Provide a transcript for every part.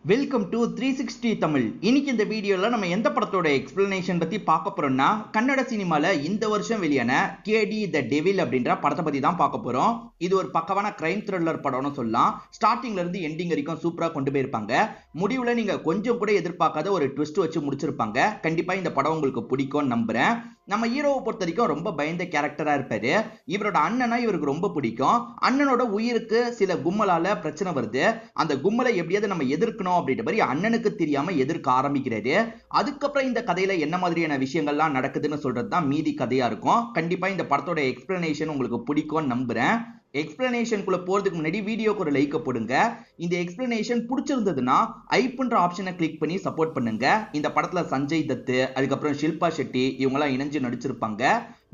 Welcome to 360 Tamil. இன்னைக்கு இந்த வீடியோல நம்ம எந்த படத்தோட எக்ஸ்பிளனேஷன் பத்தி பார்க்க போறோம்னா, கன்னட சினிமால இந்த வருஷம் வெளியான கேடி த டெவில் அப்படின்ற படத்தை பத்தி தான் பார்க்க போறோம். இது ஒரு பக்கவான கிரைம் த்ரில்லர் படம்னு சொல்லலாம். ஸ்டார்டிங்ல இருந்து எண்டிங் வரைக்கும் சூப்பரா கொண்டு போயிருப்பாங்க. முடிவுல நீங்க கொஞ்சம் கூட எதிர்பார்க்காத ஒரு ட்விஸ்ட் வச்சு முடிச்சிருப்பாங்க. கண்டிப்பா இந்த படம் உங்களுக்கு பிடிக்கும்னு நம்புறேன். நம்ம ஹீரோவை பொறுத்த வரைக்கும் ரொம்ப பயந்த கேரக்டரா இருப்பாரு. இவரோட அண்ணனா இவருக்கு ரொம்ப பிடிக்கும். அண்ணனோட உயிருக்கு சில கும்மலால பிரச்சனை வருது. அந்த கும்மலை எப்படியாவது நம்ம எதிர்க்கணும் அப்படின்ற மாதிரி அண்ணனுக்கு தெரியாம எதிர்க்க ஆரம்பிக்கிறாரு. அதுக்கப்புறம் இந்த கதையில என்ன மாதிரியான விஷயங்கள்லாம் நடக்குதுன்னு சொல்றது தான் மீதி கதையா இருக்கும். கண்டிப்பா இந்த படத்தோட எக்ஸ்பிளனேஷன் உங்களுக்கு பிடிக்கும்னு நம்புறேன். எக்ஸ்பிளனேஷனுக்குள்ள போறதுக்கு முன்னாடி வீடியோக்கு ஒரு லைக் போடுங்க. இந்த எக்ஸ்பிளனேஷன் பிடிச்சிருந்ததுன்னா ஐப்ன்ற ஆப்ஷனை கிளிக் பண்ணி சப்போர்ட் பண்ணுங்க. இந்த படத்துல சஞ்சய் தத், அதுக்கப்புறம் ஷில்பா ஷெட்டி இவங்கெல்லாம் இணைஞ்சு நடிச்சிருப்பாங்க.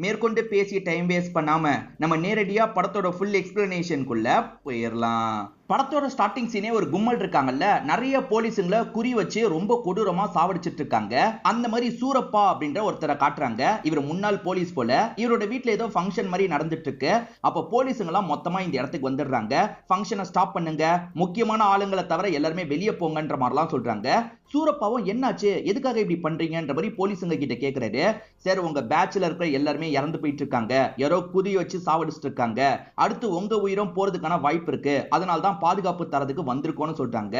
மேற்கொண்டு பேசி டைம் வேஸ்ட் பண்ணாம நம்ம நேரடியா படத்தோட ஃபுல் எக்ஸ்பிளனேஷனுக்குள்ள போயிடலாம். படத்தோட ஸ்டார்டிங் சீனே ஒரு கும்பல் இருக்காங்கல்ல, நிறைய போலீஸுங்களை குறி வச்சு ரொம்ப கொடூரமா சாவடிச்சிட்டு இருக்காங்க. அந்த மாதிரி சூரப்பா அப்படின்ற ஒருத்தரை காட்டுறாங்க. இவர் முன்னாள் போலீஸ் போல. இவரோட வீட்டுல ஏதோ ஃபங்க்ஷன் மாதிரி நடந்துட்டு இருக்கு. அப்ப போலீஸுங்கெல்லாம் மொத்தமா இந்த இடத்துக்கு வந்துடுறாங்க. ஃபங்க்ஷனை ஸ்டாப் பண்ணுங்க, முக்கியமான ஆளுங்களை தவிர எல்லாருமே வெளியே போங்கன்ற மாதிரிலாம் சொல்றாங்க. சூரப்பாவும் என்னாச்சு, எதுக்காக இப்படி பண்றீங்கன்ற மாதிரி போலீஸுங்க கிட்ட கேக்குறாரு. சார், உங்க பேட்ச்ல இருக்கிற எல்லாருமே இறந்து போயிட்டு இருக்காங்க, யாரோ குறி வச்சு சாவடிச்சிட்டு இருக்காங்க, அடுத்து உங்க உயிரும் போறதுக்கான வாய்ப்பு இருக்கு, அதனால தான் பாதுகாப்பு தரதுக்கு வந்திருக்கோம்னு சொல்றாங்க.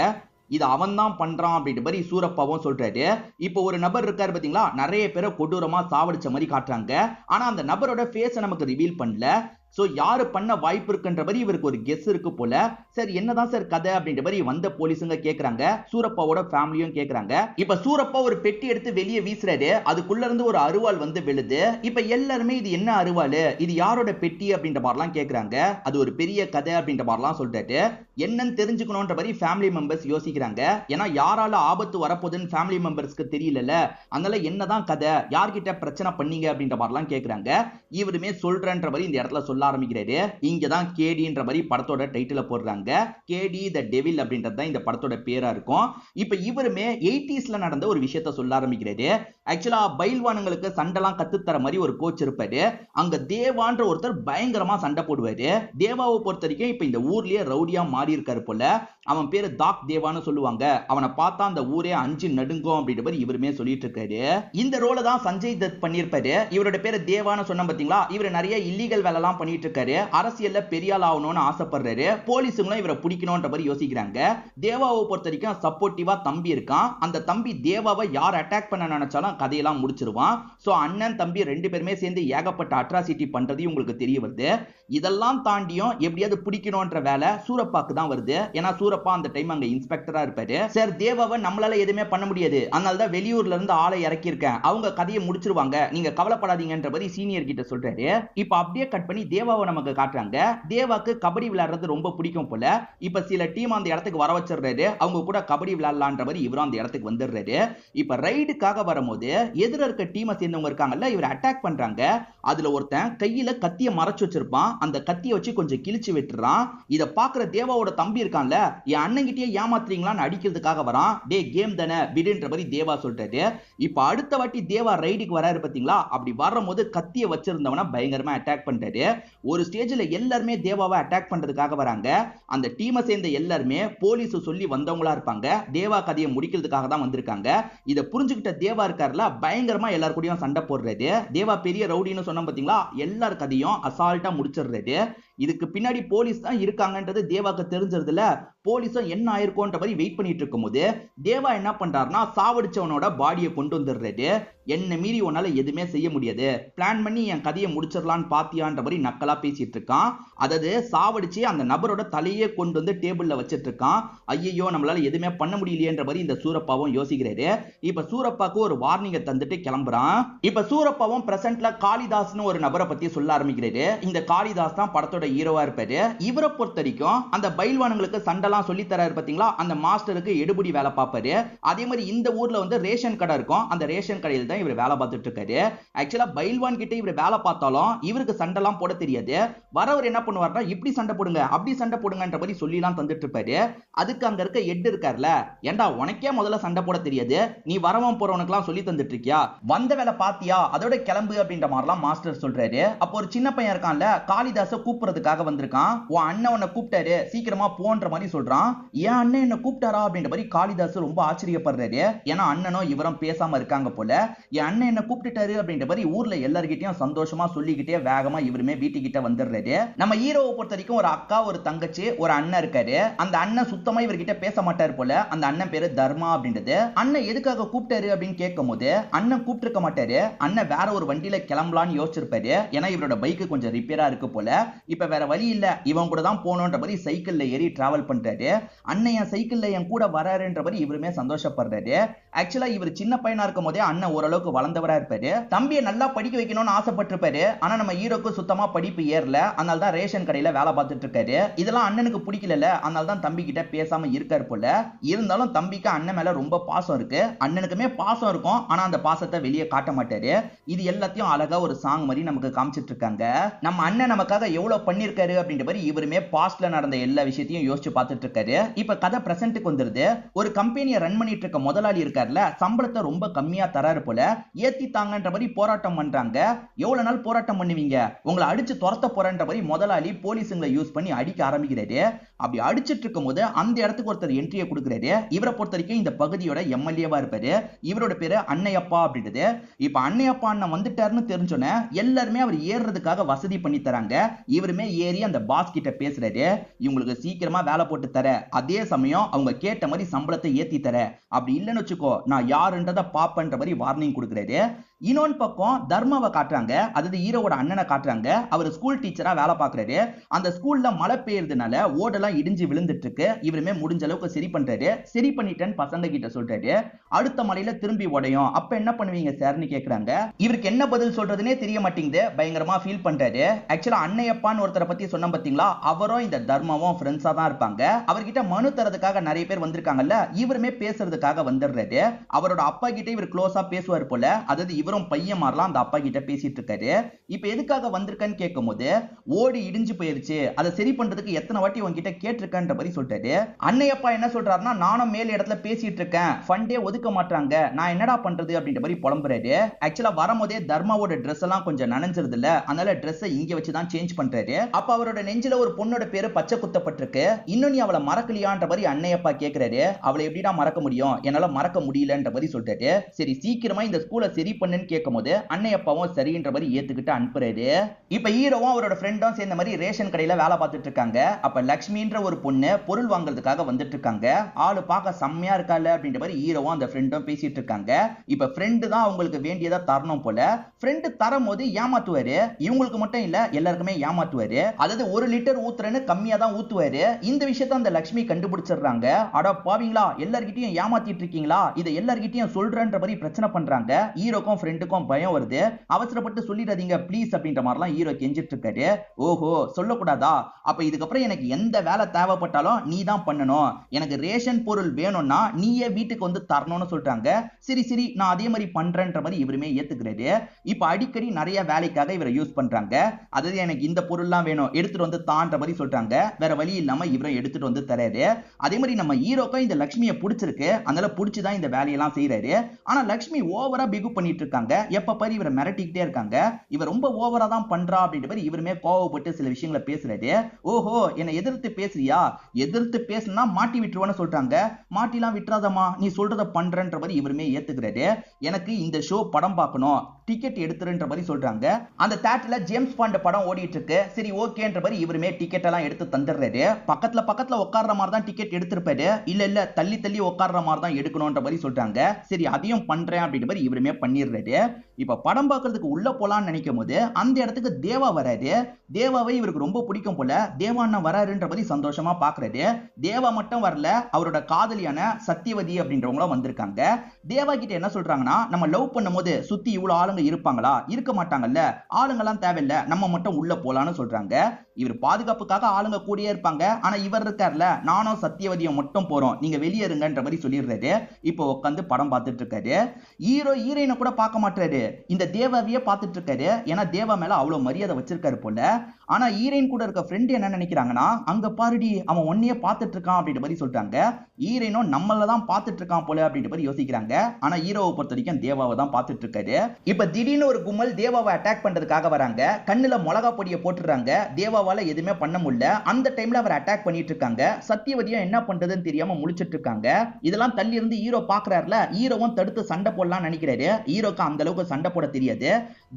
இது அவன் தான் பண்றான் அப்படின்ற மாதிரி சூரப்பாவும் சொல்றாரு. இப்போ ஒரு நபர் இருக்காரு பாத்தீங்களா, நிறைய பேரை கொடூரமா சாவடிச்ச மாதிரி காட்டுறாங்க. ஆனா அந்த நபரோட ஃபேஸை நமக்கு ரிவீல் பண்ணல. சோ யாரு பண்ண வாய்ப்பு இருக்குன்ற மாதிரி இவருக்கு ஒரு கெஸ் இருக்கு போல. சார், என்னதான் சார் கதை அப்படின்ற மாதிரி வந்த போலீஸுங்க கேக்குறாங்க. சூரப்பாவோட ஃபேமிலியும் கேக்குறாங்க. இப்ப சூரப்பா ஒரு பெட்டி எடுத்து வெளியே வீசுறாரு. அதுக்குள்ள இருந்து ஒரு அருவாள் வந்து விழுது. இப்ப எல்லாருமே இது என்ன அருவாள், இது யாரோட பெட்டி அப்படின்ற மாதிரிலாம் கேக்குறாங்க. அது ஒரு பெரிய கதை அப்படின்ற மாதிரிலாம் சொல்றாரு. என்னன்னு தெரிஞ்சுக்கணும்ன்ற மாதிரி ஃபேமிலி மெம்பர்ஸ் யோசிக்கிறாங்க. ஏன்னா யாரால ஆபத்து வரப்போகுதுன்னு ஃபேமிலி மெம்பர்ஸ்க்கு தெரியல. அதனால என்னதான் கதை, யார்கிட்ட பிரச்சனை பண்ணீங்க அப்படின்ற மாதிரிலாம் கேக்குறாங்க. இவருமே சொல்றன்ற மாதிரி இந்த இடத்துல சொல்ல ஆரம்பிக்கிறாரு. இங்கதான் கேடின்ற மாதிரி படத்தோட டைட்டில போடுறாங்க. கேடி த டெவில் அப்படின்றது தான் இந்த படத்தோட பேரா இருக்கும். இப்ப இவருமே 80ஸ்ல நடந்த ஒரு விஷயத்த சொல்ல ஆரம்பிக்கிறாரு. ஆக்சுவலா பைல்வானுங்களுக்கு சண்டைலாம் கத்துத்தர மாதிரி ஒரு கோச் இருப்பாரு. அங்க தேவான்ற ஒருத்தர் பயங்கரமா சண்டை போடுவாரு. தேவாவை பொறுத்த வரைக்கும் இப்ப இந்த ஊர்லயே ரவுடியா மாறி இருக்காரு போல. அவன் பேரு தாக் தேவான்னு சொல்லுவாங்க. அவனை பார்த்தா அந்த ஊரே அஞ்சு நடுங்கும் அப்படின்ற மாதிரி இவருமே சொல்லிட்டு இருக்காரு. இந்த ரோல தான் சஞ்சய் தத் பண்ணியிருப்பாரு. இவரோட பேரு தேவான்னு சொன்ன பாத்தீங்களா. இவர் நிறைய இல்லீகல் வேலை எல்லாம் பண்ணிட்டு இருக்காரு. அரசியல்ல பெரிய ஆள் ஆகணும்னு ஆசைப்படுறாரு. போலீஸுங்களும் இவரை பிடிக்கணும்ன்ற மாதிரி யோசிக்கிறாங்க. தேவாவை பொறுத்த வரைக்கும் சப்போர்ட்டிவா தம்பி இருக்கான். அந்த தம்பி தேவாவை யார் அட்டாக் பண்ண நினைச்சாலும் கதையெல்லாம் முடிச்சிருவான். சோ அண்ணன் தம்பி ரெண்டு பேருமே சேர்ந்து ஏகப்பட்ட அட்ராசிட்டி பண்றது உங்களுக்கு தெரிய வருது. இதெல்லாம் தாண்டியும் எப்படியாவது பிடிக்கணும்ன்ற வேலை சூரப்பாக்கு தான் வருது. ஏன்னா சூரப்பா அந்த டைம் அங்க இன்ஸ்பெக்டரா இருப்பாரு. சார், தேவாவை நம்மளால எதுவுமே பண்ண முடியாது, அதனால தான் வெளியூர்ல இருந்து ஆளை இறக்கி இருக்கேன், அவங்க கதையை முடிச்சிருவாங்க, நீங்க கவலைப்படாதீங்கன்ற மாதிரி சீனியர் கிட்ட சொல்றாரு. இப்ப அப்படியே கட் பண்ணி தேவாவை நமக்கு காட்டுறாங்க. தேவாக்கு கபடி விளையாடுறது ரொம்ப பிடிக்கும் போல. இப்ப சில டீம் அந்த இடத்துக்கு வர வச்சிடுறாரு. அவங்க கூட கபடி விளையாடலான்ற மாதிரி இவரும் அந்த இடத்துக்கு வந்துடுறாரு. இப்ப ரைடுக்காக வரும்போது எதிர இருக்க டீமை சேர்ந்தவங்க இருக்காங்கல்ல, இவர் அட்டாக் பண்றாங்க. அதுல ஒருத்தன் கையில கத்திய மறைச்சு வச்சிருப்பான். அந்த கத்தியை வச்சு கொஞ்சம் கிழிச்சு விட்டுறான். இத பாக்குற தேவாவோட தம்பி இருக்கான்ல, என் அண்ணங்கிட்டே ஏமாத்துறீங்களான்னு அடிக்கிறதுக்காக வரான். டே, கேம் தானே விடுன்ற மாதிரி தேவா சொல்றாரு. இப்ப அடுத்த வாட்டி தேவா ரைடுக்கு வராரு பாத்தீங்களா, அப்படி வரும்போது கத்திய வச்சிருந்தவன பயங்கரமா அட்டாக் பண்றாரு. ஒரு ஸ்டேஜ்ல எல்லாருமே தேவாவை அட்டாக் பண்றதுக்காக வராங்க. அந்த டீமை சேர்ந்த எல்லாருமே போலீஸ் சொல்லி வந்தவங்களா இருப்பாங்க. தேவா கதையை முடிக்கிறதுக்காக தான் வந்திருக்காங்க. இத புரிஞ்சுக்கிட்ட தேவா இருக்காருல, பயங்கரமா எல்லார் கூடயும் சண்டை போடுறாரு. தேவா பெரிய ரவுடின்னு சொன்ன பாத்தீங்களா, எல்லார் கதையும் அசால்ட்டா முடிச்சிடுறாரு. இதுக்கு பின்னாடி போலீஸ் தான் இருக்காங்கன்றது தேவாக்கு தெரிஞ்சதுல, போலீஸும் என்ன ஆயிருக்கும்ன்ற மாதிரி வெயிட் பண்ணிட்டு இருக்கும்போது தேவா என்ன பண்றாருன்னா, சாவடிச்சவனோட பாடியை கொண்டு வந்துடுறாரு. என்ன மீறி உன்னால எதுவுமே செய்ய முடியாது, பிளான் பண்ணி என் கதையை முடிச்சிடலான்னு பாத்தியான்ற மாதிரி நக்கலா பேசிட்டு இருக்கான். அதாவது சாவடிச்சு அந்த நபரோட தலையே கொண்டு வந்து டேபிள்ல வச்சிட்டு இருக்கான். ஐயோ, நம்மளால எதுவுமே பண்ண முடியலையேன்ற மாதிரி இந்த சூரப்பாவும் யோசிக்கிறாரு. இப்ப சூரப்பாக்கு ஒரு வார்னிங்கை தந்துட்டு கிளம்புறான். இப்ப சூரப்பாவும் பிரசன்ட்ல காளிதாஸ்னு ஒரு நபரை பத்தி சொல்ல ஆரம்பிக்கிறாரு. இந்த காளிதாஸ் தான் படத்தோட ஹீரோவா இருப்பாரு. இவரை பொறுத்த வரைக்கும் அந்த பைல்வானுங்களுக்கு சண்டைலாம் சொல்லி தராரு பாத்தீங்களா, அந்த மாஸ்டருக்கு எடுபடி வேலை பார்ப்பாரு. அதே மாதிரி இந்த ஊர்ல வந்து ரேஷன் கடை இருக்கும். அந்த ரேஷன் கடையில் தான் இவர் வேலை பார்த்துட்டு இருக்காரு. ஆக்சுவலா பைல்வான் கிட்ட இவர் வேலை பார்த்தாலும் இவருக்கு சண்டைலாம் போட தெரியாது. வரவர் என்ன பண்ணுவாருன்னா, இப்படி சண்டை போடுங்க, அப்படி சண்டை போடுங்கன்ற மாதிரி சொல்லிலாம் தந்துட்டு இருப்பாரு. அதுக்கு அங்க இருக்க ஹெட் இருக்கார்ல, ஏண்டா உனக்கே முதல்ல சண்டை போட தெரியாது, நீ வரவன் போறவனுக்குலாம் சொல்லி தந்துட்டு இருக்கியா, வந்த வேலை பாத்தியா, அதோட கிளம்பு அப்படின்ற மாதிரிலாம் மாஸ்டர் சொல்றாரு. அப்போ ஒரு சின்ன பையன் இருக்கான்ல, காளிதாச கூப்பிடுறதுக்காக வந்திருக்கான். உன் அண்ணன் உன்னை கூப்பிட்டாரு, சீக்கிரமா போன்ற மாதிரி சொல்றான். சொல்றான், என் அண்ணன் என்ன கூப்பிட்டாரா அப்படின்ற மாதிரி காளிதாஸ் ரொம்ப ஆச்சரியப்படுறாரு. ஏன்னா அண்ணனும் இவரும் பேசாம இருக்காங்க போல. என் அண்ணன் என்ன கூப்பிட்டுட்டாரு அப்படின்ற மாதிரி ஊர்ல எல்லார்கிட்டயும் சந்தோஷமா சொல்லிக்கிட்டே வேகமா இவருமே வீட்டுக்கிட்ட வந்துடுறாரு. நம்ம ஹீரோவை பொறுத்த வரைக்கும் ஒரு அக்கா, ஒரு தங்கச்சி, ஒரு அண்ணன் இருக்காரு. அந்த அண்ணன் சுத்தமா இவர்கிட்ட பேச மாட்டாரு போல. அந்த அண்ணன் பேரு தர்மா அப்படின்றது. அண்ணன் எதுக்காக கூப்பிட்டாரு அப்படின்னு கேட்கும் போது அண்ணன் கூப்பிட்டு மாட்டாரு. அண்ணன் வேற ஒரு வண்டியில கிளம்பலான்னு யோசிச்சிருப்பாரு. ஏன்னா இவரோட பைக்கு கொஞ்சம் ரிப்பேரா இருக்கு போல. இப்ப வேற வழி இல்ல, இவன் கூட தான் போகணுன்ற மாதிரி சைக்கிள்ல ஏறி டிராவல் பண்றாரு. அண்ணன் என் சைக்கிள்ல என் கூட வராருன்ற மாதிரி இவருமே சந்தோஷப்படுறாரு. ஆக்சுவலா இவர் சின்ன பையனா இருக்கும் போதே அண்ணன் ஓரளவுக்கு வளர்ந்தவரா இருப்பாரு. தம்பியை நல்லா படிக்க வைக்கணும்னு ஆசைப்பட்டிருப்பாரு. ஆனா நம்ம ஹீரோக்கு சுத்தமா படிப்பு ஏறல. அதனால தான் ரேஷன் கடையில வேலை பார்த்துட்டு இருக்காரு. இதெல்லாம் அண்ணனுக்கு பிடிக்கல. அதனால தான் தம்பி கிட்ட பேசாம இருக்காரு போல. இருந்தாலும் தம்பிக்கு அண்ணன் மேல ரொம்ப பாசம் இருக்கு. அண்ணனுக்குமே பாசம் இருக்கும். ஆனா அந்த பாசத்தை வெளியே காட்ட மாட்டாரு. இது எல்லாத்தையும் அழகா ஒரு சாங் மாதிரி நமக்கு காமிச்சிட்டு இருக்காங்க. நம்ம அண்ணன் நமக்காக எவ்வளவு பண்ணிருக்காரு அப்படின்ற மாதிரி இவருமே பாஸ்ட்ல நடந்த எல்லா விஷயத்தையும் யோசிச்சு பார்த்துட்டு இருக்காரு. இப்ப கதை பிரசன்ட்டுக்கு வந்துருது. ஒரு கம்பெனியை ரன் பண்ணிட்டு இருக்க முதலாளி இருக்காருல, சம்பளத்தை ரொம்ப கம்மியா தராரு போல. ஏத்தி தாங்கன்ற மாதிரி போராட்டம் பண்றாங்க. எவ்வளவு நாள் போராட்டம் பண்ணுவீங்க, உங்களை அடிச்சு துரத்த போறன்ற மாதிரி முதலாளி போலீஸுங்களை யூஸ் பண்ணி அடிக்க ஆரம்பிக்கிறாரு. அப்படி அடிச்சிட்டு இருக்கும் போது அந்த இடத்துக்கு ஒருத்தர் என்ட்ரியை கொடுக்கிறாரு. இவரை பொறுத்த வரைக்கும் இந்த பகுதியோட எம்எல்ஏவா இருப்பாரு. இவரோட பேரு அன்னையப்பா அப்படின்றது. இப்ப அன்னையப்பா அண்ணன் வந்துட்டாருன்னு தெரிஞ்சோன்னே எல்லாருமே அவர் ஏறுறதுக்காக வசதி பண்ணி தராங்க. இவருமே ஏறி அந்த பாஸ் கிட்ட பேசுறாரு. இவங்களுக்கு சீக்கிரமா வேலை போட்டு தர, அதே சமயம் அவங்க கேட்ட மாதிரி சம்பளத்தை ஏத்தி தர, அப்படி இல்லைன்னு வச்சுக்கோ நான் யாருன்றத பாப்பன்ற மாதிரி வார்னிங் கொடுக்கிறாரு. இன்னொன்னு பக்கம் தர்மாவை காட்டுறாங்க. அதாவது ஹீரோவோட அண்ணனை காட்டுறாங்க. அவர் ஸ்கூல் டீச்சரா வேலை பார்க்கறாரு. அந்த ஸ்கூல்ல மழை பெய்யறதுனால ஓடெல்லாம் இடிஞ்சு விழுந்துட்டு இருக்கு. இவருமே முடிஞ்ச அளவுக்கு சரி பண்றாரு. சரி பண்ணிட்டேன்னு பசங்க கிட்ட சொல்றாரு. அடுத்த மழையில திரும்பி உடையும், அப்ப என்ன பண்ணுவீங்க சார்னு கேக்குறாங்க. இவருக்கு என்ன பதில் சொல்றதுனே தெரிய மாட்டேங்குது. பயங்கரமா ஃபீல் பண்றாரு. ஆக்சுவலா அன்னையப்பான்னு ஒருத்தரை பத்தி சொன்ன பாத்தீங்களா, அவரும் இந்த தர்மாவும் ஃப்ரெண்ட்ஸா தான் இருப்பாங்க. அவர்கிட்ட மனு தரதுக்காக நிறைய பேர் வந்திருக்காங்கல்ல, இவருமே பேசுறதுக்காக வந்துடுறாரு. அவரோட அப்பா கிட்ட இவர் க்ளோஸா பேசுவார் போல. அதாவது இவரும் பையன் மாறலாம் அந்த அப்பா கிட்ட பேசிட்டு இருக்காரு. இப்ப எதுக்காக வந்திருக்கன்னு கேட்கும் போது, ஓடி இடிஞ்சு போயிருச்சு, அதை சரி பண்றதுக்கு எத்தனை வாட்டி உங்ககிட்ட கேட்டிருக்கன்ற மாதிரி சொல்றாரு. அன்னையப்பா என்ன சொல்றாருன்னா, நானும் மேல் இடத்துல பேசிட்டு இருக்கேன், ஃபண்டே ஒதுக்க மாட்டாங்க, நான் என்னடா பண்றது அப்படின்ற மாதிரி புலம்புறாரு. ஆக்சுவலா வரும்போதே தர்மாவோட ட்ரெஸ் எல்லாம் கொஞ்சம் நனைஞ்சிருது இல்ல, அதனால ட்ரெஸ்ஸை இங்க வச்சுதான் சேஞ்ச் பண்றாரு. அப்ப அவரோட நெஞ்சில ஒரு பொண்ணோட பேரு பச்சை குத்தப்பட்டிருக்கு. இன்னும் நீ அவளை மறக்கலையான்ற மாதிரி அன்னையப்பா கேக்குறாரு. அவளை எப்படிடா மறக்க முடியும், என்னால மறக்க முடியலன்ற மாதிரி சொல்றாரு. சரி சீக்கிரமா இந்த ஸ்கூலை சரி பண்ணுன்னு கேட்கும் போது அன்னையப்பாவும் சரின்ற மாதிரி ஏத்துக்கிட்டு அனுப்புறாரு. இப்ப ஹீரோவும் அவரோட ஃப்ரெண்டும் சேர்ந்த மாதிரி ரேஷன் கடையில வேலை பார்த்துட்டு இருக்காங்க. அப்ப லக்ஷ்மின்ற ஒரு பொண்ணு பொருள் வாங்குறதுக்காக வந்துட்டு இருக்காங்க. ஆளு பார்க்க செம்மையா இருக்கால அப்படின்ற மாதிரி ஹீரோவும் அந்த ஃப்ரெண்டும் பேசிட்டு இருக்காங்க. இப்ப ஃப்ரெண்டு தான் அவங்களுக்கு வேண்டியதா தரணும் போல. ஃப்ரெண்டு தரும் போது ஏமாத்துவாரு. இவங்களுக்கு மட்டும் இல்ல, எல்லாருக்குமே ஏமாத்துவாரு. அதாவது 1 லிட்டர் ஊத்துறேன்னு கம்மியா தான் ஊத்துவாரு. இந்த விஷயத்தை அந்த லக்ஷ்மி கண்டுபிடிச்சிடுறாங்க. அட பாவீங்களா, எல்லார்கிட்டயும் ஏமாத்திட்டு இருக்கீங்களா, இதை எல்லார்கிட்டயும் சொல்றன்ற மாதிரி பிரச்சனை பண்றாங்க. ஹீரோக்கும் ஃப்ரெண்டுக்கும் பயம் வருது. அவசரப்பட்டு சொல்லிடாதீங்க ப்ளீஸ் அப்படின்ற மாதிரிலாம் ஹீரோ கெஞ்சிட்டு இருக்காரு. ஓஹோ சொல்லக்கூடாதா, அப்ப இதுக்கப்புறம் எனக்கு எந்த வேலை தேவைப்பட்டாலும் நீ தான் பண்ணணும், எனக்கு ரேஷன் பொருள் வேணும்னா நீயே வீட்டுக்கு வந்து தரணும்னு சொல்றாங்க. சரி சரி நான் அதே மாதிரி பண்றேன்ற மாதிரி இவருமே ஏத்துக்கிறாரு. இப்ப அடிக்கடி நிறைய வேலைக்காக இவரை யூஸ் பண்றாங்க. அதாவது எனக்கு இந்த பொருள்லாம் வேணும் எடுத்துட்டு வந்து தான்ற மாதிரி சொல்றாங்க. வேற வழி இல்லாம இவரை எடுத்துட்டு வந்து தராரு. அதே மாதிரி நம்ம ஹீரோக்கும் இந்த லக்ஷ்மியை பிடிச்சிருக்கு. அதனால பிடிச்சுதான் இந்த வேலையெல்லாம் செய்யறாரு. ஆனா லக்ஷ்மி ஓவரா பிகு பண்ணிட்டு இருக்காங்க. எப்ப பாரு இவரை மிரட்டிக்கிட்டே இருக்காங்க. இவர் ரொம்ப ஓவரா தான் பண்றா அப்படின்ற மாதிரி இவருமே கோவப்பட்டு சில விஷயங்களை பேசுறாரு. ஓஹோ என்னை எதிர்த்து பேசுறியா, எதிர்த்து பேசினா மாட்டி விட்டுருவான்னு சொல்றாங்க. மாட்டிலாம் விட்டுறாதமா, நீ சொல்றத பண்றன்ற மாதிரி இவருமே ஏத்துக்கிறாரு. எனக்கு இந்த ஷோ படம் பார்க்கணும், டிக்கெட் எடுத்துருன்ற மாதிரி சொல்றாங்க. அந்த தியேட்டர்ல ஜேம்ஸ் பாண்ட் படம் ஓடிட்டு இருக்கு. சரி ஓகேன்ற மாதிரி இவருமே டிக்கெட் எல்லாம் எடுத்து தந்துடுறாரு. பக்கத்துல உட்கார்ற மாதிரி தான் டிக்கெட் எடுத்திருப்பாரு. இல்ல தள்ளி தள்ளி உட்கார்ற மாதிரி தான் எடுக்கணும்ன்ற மாதிரி சொல்றாங்க. சரி அதையும் பண்றேன் அப்படின்ற மாதிரி இவருமே பண்ணிடுறாரு. இப்ப படம் பார்க்கறதுக்கு உள்ள போலான்னு நினைக்கும் போது அந்த இடத்துக்கு தேவா வராரு. தேவாவை இவருக்கு ரொம்ப பிடிக்கும் போல. தேவா அண்ணன் வராருன்ற மாதிரி சந்தோஷமா பாக்குறாரு. தேவா மட்டும் வரல, அவரோட காதலியான சத்தியவதி அப்படின்றவங்களும் வந்திருக்காங்க. தேவா கிட்ட என்ன சொல்றாங்கன்னா, நம்ம லவ் பண்ணும்போது சுத்தி இவ்வளவு ஆளுங்க இருப்பாங்களா, இருக்க மாட்டாங்கல்ல, ஆளுங்கெல்லாம் தேவையில்ல, நம்ம மட்டும் உள்ள போலான்னு சொல்றாங்க. இவர் பாதுகாப்புக்காக ஆளுங்க கூடயே இருப்பாங்க. ஆனா இவர் இருக்கார்ல, நானும் சத்தியவதியும் மட்டும் போறோம், நீங்க வெளியே இருங்கன்ற மாதிரி சொல்லிடுறாரு. இப்போ உட்காந்து படம் பார்த்துட்டு இருக்காரு. ஹீரோ ஹீரோயினை கூட பார்க்க மாட்டாரு. இந்த தேவாவையே பார்த்துட்டு இருக்காரு. ஏன்னா தேவா மேல அவ்வளவு மரியாதை வச்சிருக்காரு போல. ஆனா ஹீரோயின் கூட இருக்க ஃப்ரெண்ட் என்ன நினைக்கிறாங்கன்னா, அங்க பாருடி அவன் ஒன்னையே பார்த்துட்டு இருக்கான் அப்படின்ற மாதிரி சொல்றாங்க. ஹீரோயினும் நம்மள தான் பார்த்துட்டு இருக்கான் போல அப்படின்ற மாதிரி யோசிக்கிறாங்க. ஆனா ஹீரோவை பொறுத்த வரைக்கும் தேவாவை தான் பார்த்துட்டு இருக்காரு. இப்ப திடீர்னு ஒரு கும்பல் தேவாவை அட்டாக் பண்றதுக்காக வராங்க. கண்ணுல மிளகா பொடியை போட்டுறாங்க. தேவாவால எதுவுமே பண்ண முடியல. அந்த டைம்ல அவர் அட்டாக் பண்ணிட்டு இருக்காங்க. சத்தியவதியும் என்ன பண்றதுன்னு தெரியாம முழிச்சிட்டு இருக்காங்க. இதெல்லாம் தள்ளி இருந்து ஹீரோ பாக்குறாருல, ஹீரோவும் தடுத்து சண்டை போடலாம் நினைக்கிறாரு. ஹீரோக்கு அந்த அளவுக்கு சண்டை போட தெரியாது.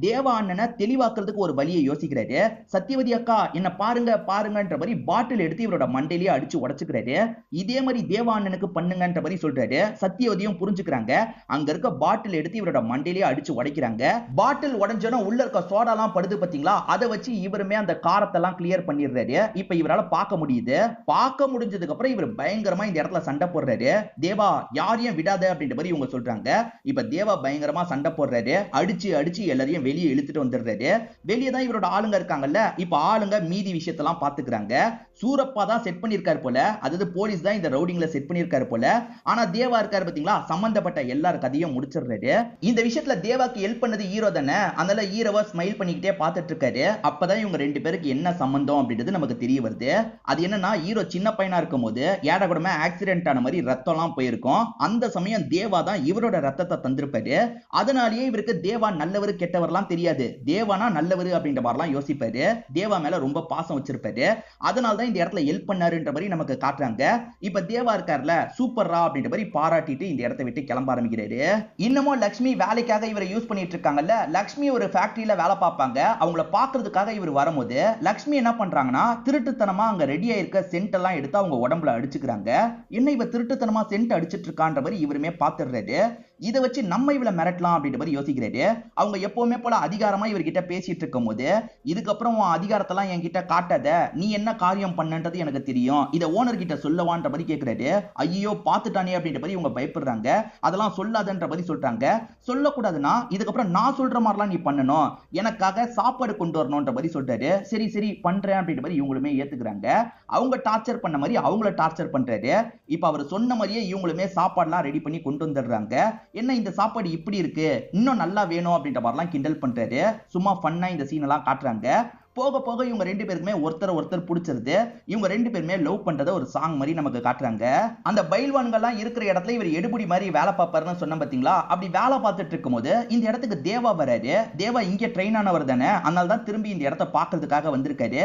தேவா அண்ணனை தெளிவாக்குறதுக்கு ஒரு வழியை யோசிக்கிறாரு. சத்தியவதி அக்கா என்ன பாருங்க பாருங்கன்ற மாதிரி பாட்டில் எடுத்து இவரோட மண்டையிலேயே அடிச்சு உடைச்சுக்கிறாரு. இதே மாதிரி தேவா அண்ணனுக்கு பண்ணுங்கன்ற மாதிரி சொல்றாரு. சத்தியவதியும் புரிஞ்சுக்கிறாங்க. அங்க இருக்க பாட்டில் எடுத்து இவரோட மண்டையிலேயே அடிச்சு உடைக்கிறாங்க. பாட்டில் உடைஞ்சோன்னா உள்ள இருக்க சோடாலாம் படுது பாத்தீங்களா, அதை வச்சு இவருமே அந்த காரத்தெல்லாம் கிளியர் பண்ணிடுறாரு. இப்ப இவரால பார்க்க முடியுது. பார்க்க முடிஞ்சதுக்கு அப்புறம் இவர் பயங்கரமா இந்த இடத்துல சண்டை போடுறாரு. தேவா யாரையும் விடாத அப்படின்ற மாதிரி இவங்க சொல்றாங்க. இப்ப தேவா பயங்கரமா சண்டை போடுறாரு. அடிச்சு அடிச்சு எல்லாரையும் வெளியே இழுத்துட்டு வந்துடுறாரு. வெளியே தான் இவரோட ஆளுங்க இருக்காங்கல்ல, இப்ப ஆளுங்க மீதி விஷயத்தெல்லாம் பாத்துக்கிறாங்க. சூரப்பா தான் செட் பண்ணிருக்காரு போல, அதாவது போலீஸ் தான் இந்த ரவுடிங்ல செட் பண்ணிருக்காரு போல. ஆனா தேவா இருக்காரு பாத்தீங்களா, சம்பந்தப்பட்ட எல்லார் கதையும் முடிச்சிடுறாரு. இந்த விஷயத்துல தேவாக்கு ஹெல்ப் பண்ணது ஹீரோ தானே, அதனால ஹீரோவை ஸ்மைல் பண்ணிக்கிட்டே பார்த்துட்டு இருக்காரு. அப்பதான் இவங்க ரெண்டு பேருக்கு என்ன சம்பந்தம் அப்படின்றது நமக்கு தெரிய வருது. அது என்னன்னா, ஹீரோ சின்ன பையனா இருக்கும் போது ஏடகுடமே ஆக்சிடென்ட் ஆன மாதிரி ரத்தம் எல்லாம் போயிருக்கும். அந்த சமயம் தேவா தான் இவரோட ரத்தத்தை தந்திருப்பாரு. அதனாலேயே இவருக்கு தேவா நல்லவரு கெட்டவர்லாம் தெரியாது. தேவானா நல்லவரு அப்படின்ற மாதிரிலாம் யோசிப்பாரு. தேவா மேல ரொம்ப பாசம் வச்சிருப்பாரு. அதனால தான் இந்த இடத்துல ஹெல்ப் பண்ணாருன்ற மாதிரி நமக்கு காட்டுறாங்க. இப்ப தேவா இருக்கார்ல, சூப்பர்ரா அப்படின்ற மாதிரி பாராட்டிட்டு இந்த இடத்தை விட்டு கிளம்ப ஆரம்பிக்கிறாரு. இன்னமும் லட்சுமி வேலைக்காக இவரை யூஸ் பண்ணிட்டு இருக்காங்கல்ல, லட்சுமி ஒரு ஃபேக்டரியில வேலை பார்ப்பாங்க. அவங்கள பாக்குறதுக்காக இவர் வரும்போது லட்சுமி என்ன பண்றாங்கன்னா, திருட்டுத்தனமா அங்க ரெடியா இருக்க சென்ட் எல்லாம் எடுத்து அவங்க உடம்புல அடிச்சுக்கிறாங்க. என்ன இவ திருட்டுத்தனமா சென்ட் அடிச்சிட்டு இருக்கான்ற மாதிரி இவருமே பாத்துடுறாரு. இதை வச்சு நம்ம இவளை மிரட்டலாம் அப்படின்ற மாதிரி யோசிக்கிறாரு. அவங்க எப்பவுமே போல அதிகாரமா இவர்கிட்ட பேசிட்டு இருக்கும் போது, இதுக்கப்புறம் உன் அதிகாரத்தெல்லாம் என்கிட்ட காட்டாத, நீ என்ன காரியம் பண்ணன்றது எனக்கு தெரியும், இதை ஓனர் கிட்ட சொல்லவான்ற மாதிரி கேட்கிறாரு. ஐயோ பாத்துட்டானே அப்படின்ற மாதிரி இவங்க பயப்படுறாங்க. அதெல்லாம் சொல்லாதன்ற மாதிரி சொல்றாங்க. சொல்லக்கூடாதுன்னா இதுக்கப்புறம் நான் சொல்ற மாதிரிலாம் நீ பண்ணணும், எனக்காக சாப்பாடு கொண்டு வரணும்ன்ற மாதிரி சொல்றாரு. சரி சரி பண்றேன் அப்படின்ற மாதிரி இவங்களுமே ஏத்துக்கிறாங்க. அவங்க டார்ச்சர் பண்ண மாதிரி அவங்கள டார்ச்சர் பண்றாரு. இப்ப அவர் சொன்ன மாதிரியே இவங்களுமே சாப்பாடுலாம் ரெடி பண்ணி கொண்டு வந்துடுறாங்க. என்ன இந்த சாப்பாடு இப்படி இருக்கு, இன்னும் நல்லா வேணும் அப்படின்ற மாதிரிலாம் கிண்டல் பண்றாரு. சும்மா ஃபன்னா இந்த சீன் எல்லாம் காட்டுறாங்க. போக போக இவங்க ரெண்டு பேருக்குமே ஒருத்தர் பிடிச்சிருது. இவங்க ரெண்டு பேருமே லவ் பண்றத ஒரு சாங் மாதிரி நமக்கு காட்டுறாங்க. அந்த பைல்வான்கள்லாம் இருக்கிற இடத்துல இவர் எடுபடி மாதிரி வேலை பார்ப்பாருன்னு சொன்ன பாத்தீங்களா, அப்படி வேலை பார்த்துட்டு இருக்கும்போது இந்த இடத்துக்கு தேவா வராரு. தேவா இங்க ட்ரெயின் ஆனவர் தானே, அதனால தான் திரும்பி இந்த இடத்தை பார்க்கறதுக்காக வந்திருக்காரு.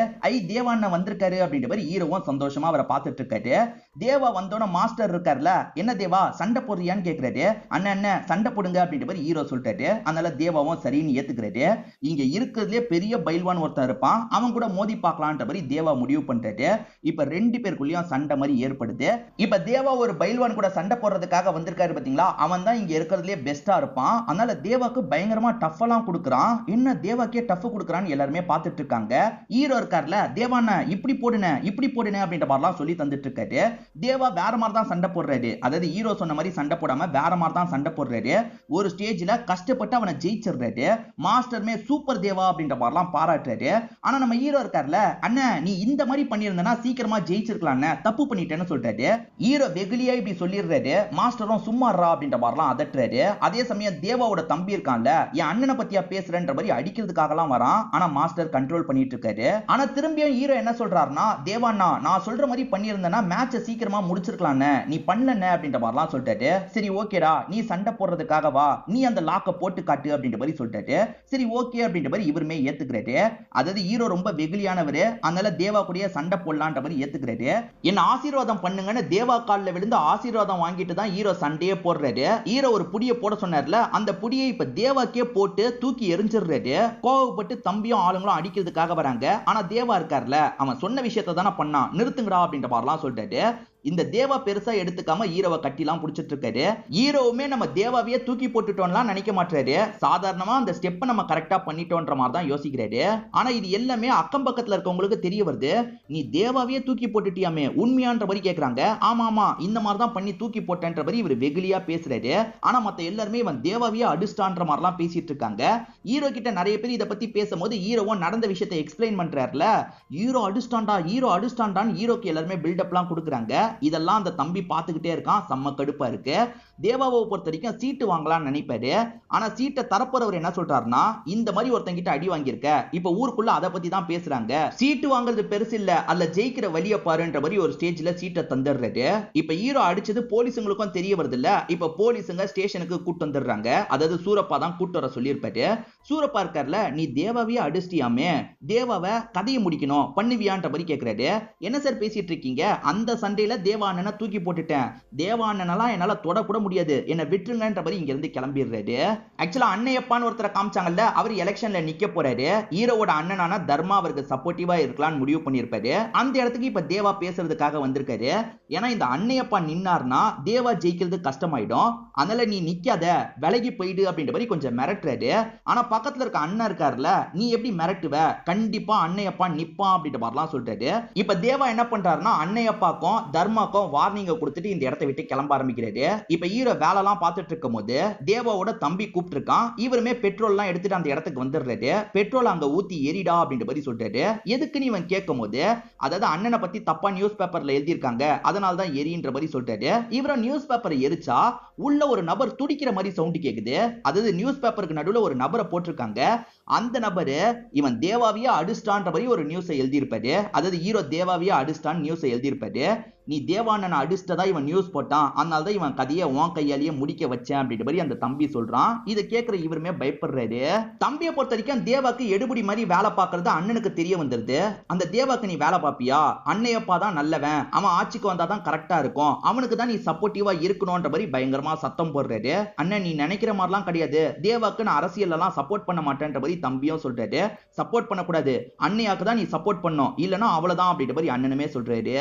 தேவா அண்ணன் வந்திருக்காரு அப்படின்ற மாதிரி ஹீரோவும் சந்தோஷமா அவரை பார்த்துட்டு இருக்காரு. தேவா வந்தோட மாஸ்டர் இருக்காருல, என்ன தேவா சண்டை போடுறியான்னு கேட்கிறாரு. அண்ணன் அண்ணன் சண்டை போடுங்க அப்படின்ற மாதிரி ஹீரோ சொல்லிட்டாரு. அதனால தேவாவும் சரின்னு ஏத்துக்கிறாரு. இங்க இருக்கிறதுலே பெரிய பைல்வான் ஒருத்தர் அவன் கூட மோதி பார்க்கலான்ற மாதிரி தேவா முடிவு பண்றாரு. இப்ப ரெண்டு பேருக்குள்ளயும் சண்டை மாதிரி ஏற்படுது. இப்ப தேவா ஒரு பைல்வான் கூட சண்டை போடுறதுக்காக வந்திருக்காரு பாத்தீங்களா, அவன் தான் இங்க இருக்கிறதுலே பெஸ்டா இருப்பான். அதனால தேவாக்கு பயங்கரமா டஃப் எல்லாம் கொடுக்கறான். என்ன தேவாக்கே டஃப் கொடுக்கறான்னு எல்லாருமே பார்த்துட்டு இருக்காங்க. ஹீரோ இருக்கார்ல, தேவாண்ணா இப்படி போடுன அப்படின்ற மாதிரிலாம் சொல்லி தந்துட்டு இருக்காரு. தேவா வேற மாதிரி தான் சண்டை போடுறாரு. அதாவது ஹீரோ சொன்ன மாதிரி சண்டை போடாம வேற மாதிரி தான் சண்டை போடுறாரு. ஒரு ஸ்டேஜ்ல கஷ்டப்பட்டு அவனை ஜெயிச்சிடுறாரு. மாஸ்டர்மே சூப்பர் தேவா அப்படின்ற மாதிரிலாம் பாராட்டுறாரு. ஆனா நம்ம ஹீரோ இருக்கார்ல, அண்ணன் நீ இந்த மாதிரி பண்ணியிருந்தனா சீக்கிரமா ஜெயிச்சிருக்கலாம், தப்பு பண்ணிட்டேன்னு சொல்றாரு. ஹீரோ வெகுலியா இப்படி சொல்லிடுறாரு. மாஸ்டரும் சும்மாறா அப்படின்ற மாதிரிலாம் அதட்டுறாரு. அதே சமயம் தேவாவோட தம்பி இருக்கான்ல, என் அண்ணனை பத்தியா பேசுறன்ற மாதிரி அடிக்கிறதுக்காக எல்லாம் வரான். ஆனா மாஸ்டர் கண்ட்ரோல் பண்ணிட்டு இருக்காரு. ஆனா திரும்பியும் ஹீரோ என்ன சொல்றாருன்னா, தேவாண்ணா நான் சொல்ற மாதிரி பண்ணியிருந்தனா மேட்சை சீக்கிரமா முடிச்சிருக்கலாம், நீ பண்ணல அப்படின்ற மாதிரிலாம் சொல்லிட்டாரு. சரி ஓகேடா, நீ சண்டை போடுறதுக்காக வா, நீ அந்த லாக்க போட்டு காட்டு அப்படின்ற மாதிரி சொல்லிட்டாரு. சரி ஓகே அப்படின்ற மாதிரி இவருமே ஏத்துக்கிறாரு. அதாவது ஹீரோ ரொம்ப வெகுலியானவரு, அதனால தேவா கூட சண்டை போடலான்ற மாதிரி ஏத்துக்கிறாரு. என்ன ஆசீர்வாதம் பண்ணுங்கன்னு தேவா கால்ல விழுந்து ஆசீர்வாதம் வாங்கிட்டு தான் ஹீரோ சண்டையே போடுறாரு. ஹீரோ ஒரு புடியை போட சொன்னார்ல, அந்த புடியை இப்ப தேவாக்கே போட்டு தூக்கி எரிஞ்சிடுறாரு. கோவப்பட்டு தம்பியும் ஆளுங்களும் அடிக்கிறதுக்காக வராங்க. ஆனா தேவா இருக்கார்ல, அவன் சொன்ன விஷயத்தை தானே பண்ணான், நிறுத்துங்கடா அப்படின்ற மாதிரிலாம் சொல்லிட்டாரு. இந்த தேவா பெருசா எடுத்துக்காம ஹீரோவை கட்டிலாம் புடிச்சிட்டு இருக்காரு. ஹீரோவுமே நம்ம தேவாவையே தூக்கி போட்டுட்டோம்லாம் நினைக்க மாட்டாரு. சாதாரணமா அந்த ஸ்டெப்பை நம்ம கரெக்டா பண்ணிட்டோன்ற மாதிரி தான் யோசிக்கிறாரு. ஆனா இது எல்லாமே அக்கம் பக்கத்துல இருக்கவங்களுக்கு தெரிய வருது. நீ தேவாவையே தூக்கி போட்டுட்டியாமே உண்மையான்ற மாதிரி கேக்குறாங்க. ஆமா ஆமா இந்த மாதிரி தான் பண்ணி தூக்கி போட்டேன்ற மாதிரி இவர் வெகுலியா பேசுறாரு. ஆனா மத்த எல்லாருமே இவன் தேவாவையே அடிச்சிட்டான்ற மாதிரிலாம் பேசிட்டு இருக்காங்க. ஹீரோ கிட்ட நிறைய பேர் இதை பத்தி பேசும்போது ஹீரோவும் நடந்த விஷயத்தை எக்ஸ்பிளைன் பண்றாருல, ஹீரோ அடிச்சிட்டான்டான்னு ஹீரோக்கு எல்லாருமே பில்டப்லாம் கொடுக்குறாங்க. இதெல்லாம் அந்த தம்பி பார்த்துக்கிட்டே இருக்கான். செம்ம கடுப்பா இருக்கு. தேவாவை பொறுத்த வரைக்கும் சீட்டு வாங்கலாம்னு நினைப்பாரு. ஆனா சீட்டை தரப்போறவர் என்ன சொல்றாருன்னா, இந்த மாதிரி ஒருத்தங்கிட்ட அடி வாங்கியிருக்க, இப்ப ஊருக்குள்ள அதை பத்தி தான் பேசுறாங்க, சீட்டு வாங்குறது பெருசு இல்ல, அல்ல ஜெயிக்கிற வழிய பாருன்ற மாதிரி ஒரு ஸ்டேஜ்ல சீட்டை தந்துடுறாரு. இப்ப ஹீரோ அடிச்சது போலீஸுங்களுக்கும் தெரிய வருது இல்ல. இப்ப போலீஸுங்க ஸ்டேஷனுக்கு கூட்டு வந்துடுறாங்க. அதாவது சூரப்பா தான் கூட்டு வர சொல்லியிருப்பாரு. சூரப்பா இருக்கார்ல, நீ தேவாவையே அடிச்சிட்டியாமே, தேவாவை கதையை முடிக்கணும் பண்ணுவியான்ற மாதிரி கேட்கிறாரு. என்ன சார் பேசிட்டு இருக்கீங்க, அந்த சண்டையில தேவா அண்ணனை தூக்கி போட்டுட்டேன், தேவா அண்ணனெல்லாம் என்னால தொடக்கூட முடியாது, என்ன விட்டுருங்கன்ற மாதிரி இங்க இருந்து கிளம்பிடுறாரு. ஆக்சுவலா அண்ணையப்பான்னு ஒருத்தரை காமிச்சாங்கல்ல, அவர் எலெக்ஷன்ல நிக்க போறாரு. ஹீரோவோட அண்ணனான தர்மா அவருக்கு சப்போர்ட்டிவா இருக்கலாம்னு முடிவு பண்ணியிருப்பாரு. அந்த இடத்துக்கு இப்ப தேவா பேசுறதுக்காக வந்திருக்காரு. ஏன்னா இந்த அண்ணையப்பா நின்னார்னா தேவா ஜெயிக்கிறது கஷ்டமாயிடும், அதனால நீ நிக்காத, விலகி போயிடு அப்படின்ற மாதிரி கொஞ்சம் மிரட்டுறாரு. ஆனா பக்கத்துல இருக்க அண்ணன் இருக்காருல, நீ எப்படி மிரட்டுவ, கண்டிப்பா அண்ணையப்பா நிப்பான் அப்படின்ற மாதிரிலாம் சொல்றாரு. இப்ப தேவா என்ன பண்றாருன்னா, அண்ணையப்பாக்கும் தர்மாக்கும் வார்னிங்க கொடுத்துட்டு இந்த இடத்தை விட்டு கிளம்ப ஆரம்பிக்கிறாரு. இப்ப ஹீரோ வேலைலாம் பார்த்துட்டு இருக்கும் போது தேவாவோட தம்பி கூப்பிட்டு இருக்கான். இவருமே பெட்ரோல் எல்லாம் எடுத்துட்டு அந்த இடத்துக்கு வந்துடுறாரு. பெட்ரோல் அங்க ஊத்தி எரிடா அப்படின்ற மாதிரி சொல்றாரு. எதுக்கு நீ இவன் கேட்கும் போது, அதாவது அண்ணனை பத்தி தப்பா நியூஸ் பேப்பர்ல எழுதியிருக்காங்க, அதனால தான் எரின்ற மாதிரி சொல்றாரு. இவரும் நியூஸ் பேப்பரை எரிச்சா உள்ள ஒரு நபர் துடிக்கிற மாதிரி சவுண்ட் கேக்குது. அதாவது நியூஸ் பேப்பருக்கு நடுவுல ஒரு நபரை போட்டிருக்காங்க. அந்த நபரு இவன் தேவாவியா அடிஸ்டான்ற மாதிரி ஒரு நியூஸை எழுதியிருப்பாரு. அதாவது ஹீரோ தேவாவியா அடிஸ்டான் நியூஸை எழுதியிருப்பாரு. நீ தேவானனை அடிச்சிட்டதா இவன் நியூஸ் போட்டான், அதனால தான் இவன் கதையை உன் கையாலேயே முடிக்க வச்சேன் அப்படின்ற மாதிரி அந்த தம்பி சொல்றான். இதை கேட்கிற இவருமே பயப்படுறாரு. தம்பியை பொறுத்த வரைக்கும் தேவாக்கு எடுபடி மாதிரி வேலை பார்க்கறது அண்ணனுக்கு தெரிய வந்துருது. அந்த தேவாக்கு நீ வேலை பார்ப்பியா, அண்ணையப்பா தான் நல்லவன், அவன் ஆட்சிக்கு வந்தா தான் கரெக்டா இருக்கும், அவனுக்கு தான் நீ சப்போர்ட்டிவா இருக்கணும்ன்ற மாதிரி பயங்கரமா சத்தம் போடுறாரு. அண்ணன் நீ நினைக்கிற மாதிரிலாம் கிடையாது, தேவாக்கு நான் அரசியல் எல்லாம் சப்போர்ட் பண்ண மாட்டேன்ற மாதிரி தம்பியும் சொல்றாரு. சப்போர்ட் பண்ணக்கூடாது, அண்ணையாக்கு தான் நீ சப்போர்ட் பண்ணும், இல்லனா அவ்வளவுதான் அப்படின்ற மாதிரி அண்ணனுமே சொல்றாரு.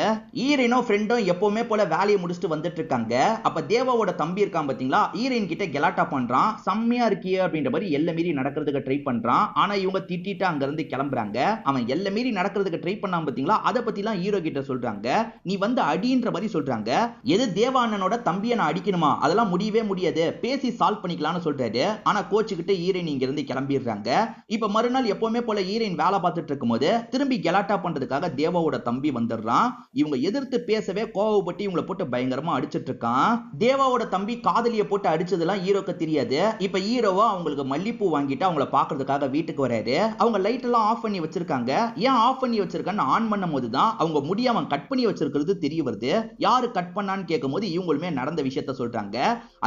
ஈரனோ ஃப்ரெண்டும் எப்பவுமே போல வேலையை முடிச்சுட்டு வந்துட்டு இருக்காங்க. அப்ப தேவாவோட தம்பி இருக்கான் பாத்தீங்களா, ஹீரோயின் கிட்ட கெலாட்டா பண்றான். செம்மையா இருக்கியே அப்படின்ற மாதிரி எல்லை மீறி நடக்கிறதுக்கு ட்ரை பண்றான். ஆனா இவங்க திட்டிட்டு அங்க இருந்து கிளம்புறாங்க. அவன் எல்லை மீறி நடக்கிறதுக்கு ட்ரை பண்ணான் பாத்தீங்களா, அதை பத்தி எல்லாம் ஹீரோ கிட்ட சொல்றாங்க. நீ வந்து அடின்ற மாதிரி சொல்றாங்க. எது தேவா அண்ணனோட தம்பியை நான் அடிக்கணுமா, அதெல்லாம் முடியவே முடியாது, பேசி சால்வ் பண்ணிக்கலாம்னு சொல்றாரு. ஆனா கோச்சுக்கிட்டு ஹீரோயின் இங்க இருந்து கிளம்பிடுறாங்க. இப்ப மறுநாள் எப்பவுமே போல ஹீரோயின் வேலை பார்த்துட்டு இருக்கும்போது திரும்பி கெலாட்டா பண்றதுக்காக தேவாவோட தம்பி வந்துடுறான். இவங்க எதிர்த்து பேசவே கோவப்பட்டு இவங்களை போட்டு பயங்கரமா அடிச்சிட்டு இருக்கான். தேவாவோட தம்பி காதலியை போட்டு அடிச்சதெல்லாம் ஹீரோக்கு தெரியாது. இப்ப ஹீரோவா அவங்களுக்கு மல்லிப்பூ வாங்கிட்டு அவங்கள பாக்குறதுக்காக வீட்டுக்கு வராரு. அவங்க லைட் எல்லாம் ஆஃப் பண்ணி வச்சிருக்காங்க. ஏன் ஆஃப் பண்ணி வச்சிருக்கான்னு ஆன் பண்ணும் போதுதான் அவங்க முடி அவன் கட் பண்ணி வச்சிருக்கிறது தெரிய வருது. யாரு கட் பண்ணான்னு கேட்கும் போது இவங்களுமே நடந்த விஷயத்த சொல்றாங்க.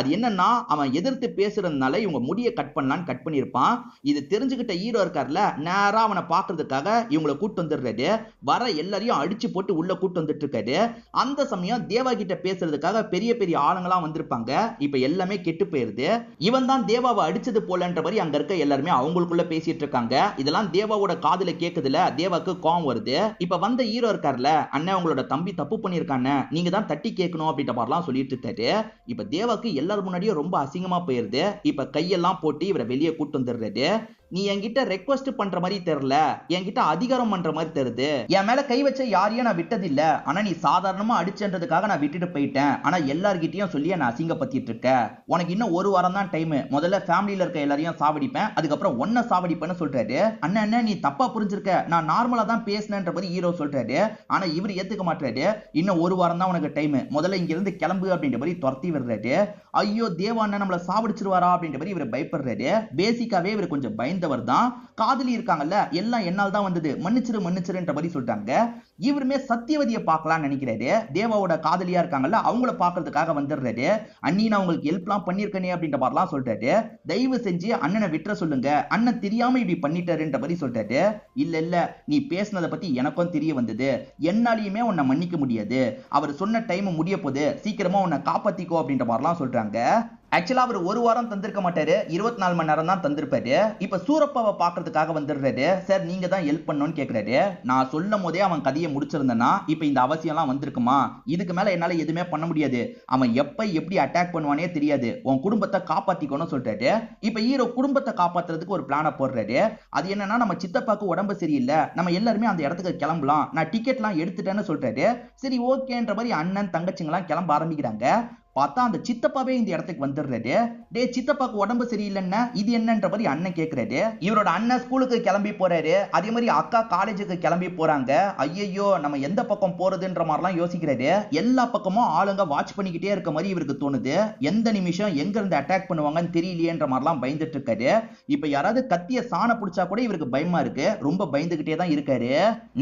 அது என்னன்னா, அவன் எதிர்த்து பேசுறதுனால இவங்க முடிய கட் பண்ணலான்னு கட் பண்ணிருப்பான். இது தெரிஞ்சுக்கிட்ட ஹீரோ இருக்கார்ல, நேரா அவனை பாக்குறதுக்காக இவங்களை கூட்டு வந்துடுறாரு. வர எல்லாரையும் அடிச்சு போட்டு உள்ள கூட்டு வந்துட்டு இருக்காரு. அந்த சமயம் தேவா கிட்ட பேசுறதுக்காக பெரிய பெரிய ஆளுங்களாம் வந்திருப்பாங்க. இப்ப எல்லாமே கெட்டு போயிருது. இவன் தான் தேவாவை அடிச்சது போலன்ற மாதிரி அங்க இருக்க எல்லாருமே அவங்களுக்குள்ள பேசிட்டு இருக்காங்க. இதெல்லாம் தேவாவோட காதுல கேக்குதுல, தேவாக்கு கோவம் வருது. இப்ப வந்த ஹீரோ இருக்கார்ல, அண்ணன் உங்களோட தம்பி தப்பு பண்ணிருக்கானே, நீங்க தான் தட்டி கேட்கணும் அப்படின்ற மாதிரிலாம் சொல்லிட்டு இருக்காரு. இப்ப தேவாக்கு எல்லாரும் முன்னாடியும் ரொம்ப அசிங்கமா போயிருது. இப்ப கையெல்லாம் போட்டு இவரை வெளியே கூட்டு வந்துடுறாரு. நீ என்கிட்ட ரெக்வஸ்ட் பண்ற மாதிரி தெரியல, என்கிட்ட அதிகாரம் பண்ற மாதிரி தெரியுது. என் மேல கை வச்ச யாரையும் நான் விட்டதில்ல, ஆனா நீ சாதாரணமா அடிச்சன்றதுக்காக நான் விட்டுட்டு போயிட்டேன். ஆனா எல்லார்கிட்டயும் சொல்லி நான் அசிங்கப்படுத்திட்டு இருக்க. உனக்கு இன்னும் ஒரு வாரம் தான் டைம், முதல்ல ஃபேமிலியில இருக்க எல்லாரையும் சாவடிப்பேன், அதுக்கப்புறம் ஒன்ன சாவடிப்பேன்னு சொல்றாரு. அண்ணன் நீ தப்பா புரிஞ்சிருக்க, நான் நார்மலா தான் பேசினேன்ற மாதிரி ஹீரோ சொல்றாரு. ஆனா இவர் ஏத்துக்க மாட்டாரு. இன்னும் ஒரு வாரம் தான் உனக்கு டைம், முதல்ல இங்க இருந்து கிளம்பு அப்படின்ற மாதிரி துரத்தி விடுறாரு. ஐயோ தேவா அண்ணன் நம்மள சாவடிச்சிருவாரா அப்படின்ற மாதிரி இவர் பயப்படுறாரு. பேசிக்காவே இவர் கொஞ்சம் பயந்தவர் தான். காதலி இருக்காங்கல்ல, எல்லாம் என்னால் தான் வந்தது, மன்னிச்சிருன்ற மாதிரி சொல்றாங்க. இவருமே சத்தியவதியை பார்க்கலாம்னு நினைக்கிறாரு. தேவாவோட காதலியா இருக்காங்கல்ல, அவங்கள பாக்குறதுக்காக வந்துடுறாரு. அண்ணி நான் உங்களுக்கு ஹெல்ப்லாம் பண்ணிருக்கனே அப்படின்ற மாதிரிலாம் சொல்றாரு. தயவு செஞ்சு அண்ணனை விட்டுற சொல்லுங்க, அண்ணன் தெரியாம இப்படி பண்ணிட்டாருன்ற மாதிரி சொல்றாரு. இல்ல நீ பேசினதை பத்தி எனக்கும் தெரிய வந்தது, என்னாலையுமே உன்னை மன்னிக்க முடியாது, அவர் சொன்ன டைம் முடிய போது, சீக்கிரமா உன்னை காப்பாத்திக்கோ அப்படின்ற மாதிரிலாம் சொல்றாங்க. ஆக்சுவலா அவர் ஒரு வாரம் தந்திருக்க மாட்டாரு, 24 மணி நேரம் தான் தந்திருப்பாரு. இப்ப சூரப்பாவை பாக்குறதுக்காக வந்துடுறாரு. சார் நீங்க தான் ஹெல்ப் பண்ணணும்னு கேக்குறாரு. நான் சொல்லும் போதே அவன் கதையை முடிச்சிருந்தேன்னா இப்ப இந்த அவசியம் எல்லாம் வந்திருக்குமா, இதுக்கு மேல என்னால எதுவுமே பண்ண முடியாது, அவன் எப்ப எப்படி அட்டாக் பண்ணுவானே தெரியாது, உன் குடும்பத்தை காப்பாத்திக்கணும்னு சொல்றாரு. இப்ப ஹீரோ குடும்பத்தை காப்பாத்துறதுக்கு ஒரு பிளான போடுறாரு. அது என்னன்னா, நம்ம சித்தப்பாக்கு உடம்பு சரியில்லை, நம்ம எல்லாருமே அந்த இடத்துக்கு கிளம்பலாம், நான் டிக்கெட்லாம் எடுத்துட்டேன்னு சொல்றாரு. சரி ஓகேன்ற மாதிரி அண்ணன் தங்கச்சிங்கெல்லாம் கிளம்ப ஆரம்பிக்கிறாங்க. பார்த்தா அந்த சித்தப்பாவே இந்த இடத்துக்கு வந்துடுறாரு. டே சித்தப்பாக்கு உடம்பு சரியில்லைன்னா இது என்னன்ற மாதிரி அண்ணன் கேட்கிறாரு. இவரோட அண்ணன் ஸ்கூலுக்கு கிளம்பி போறாரு. அதே மாதிரி அக்கா காலேஜுக்கு கிளம்பி போறாங்க. ஐயோ நம்ம எந்த பக்கம் போறதுன்ற மாதிரிலாம் யோசிக்கிறாரு. எல்லா பக்கமும் ஆளுங்க வாட்ச் பண்ணிக்கிட்டே இருக்க மாதிரி இவருக்கு தோணுது. எந்த நிமிஷம் எங்க இருந்து அட்டாக் பண்ணுவாங்கன்னு தெரியலையேன்ற மாதிரிலாம் பயந்துட்டு இருக்காரு. இப்ப யாராவது கத்திய சாண பிடிச்சா கூட இவருக்கு பயமா இருக்கு. ரொம்ப பயந்துகிட்டே தான் இருக்காரு.